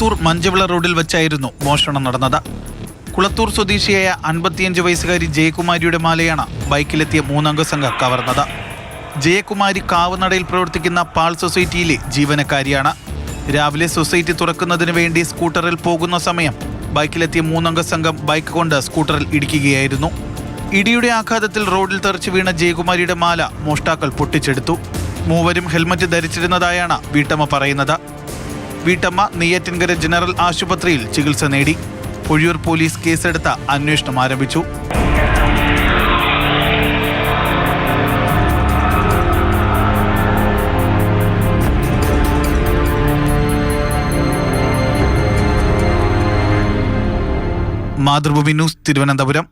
കുളത്തൂർ മഞ്ചവിള റോഡിൽ വെച്ചായിരുന്നു മോഷണം നടന്നത്. കുളത്തൂർ സ്വദേശിയായ 55 വയസ്സുകാരി ജയകുമാരിയുടെ മാലയാണ് ബൈക്കിലെത്തിയ 3 അംഗ സംഘം കവർന്നത്. ജയകുമാരി കാവുനടയിൽ പ്രവർത്തിക്കുന്ന പാൾ സൊസൈറ്റിയിലെ ജീവനക്കാരിയാണ്. രാവിലെ സൊസൈറ്റി തുറക്കുന്നതിന് വേണ്ടി സ്കൂട്ടറിൽ പോകുന്ന സമയം ബൈക്കിലെത്തിയ 3 അംഗ സംഘം ബൈക്ക് കൊണ്ട് സ്കൂട്ടറിൽ ഇടിക്കുകയായിരുന്നു. ഇടിയുടെ ആഘാതത്തിൽ റോഡിൽ തെറിച്ചു വീണ ജയകുമാരിയുടെ മാല മോഷ്ടാക്കൾ പൊട്ടിച്ചെടുത്തു. മൂവരും ഹെൽമറ്റ് ധരിച്ചിരുന്നതായാണ് വീട്ടമ്മ പറയുന്നത്. വീട്ടമ്മ നെയ്യാറ്റിൻകര ജനറൽ ആശുപത്രിയിൽ ചികിത്സ നേടി. പൊഴിയൂർ പോലീസ് കേസെടുത്ത് അന്വേഷണം ആരംഭിച്ചു. മാതൃഭൂമി ന്യൂസ്, തിരുവനന്തപുരം.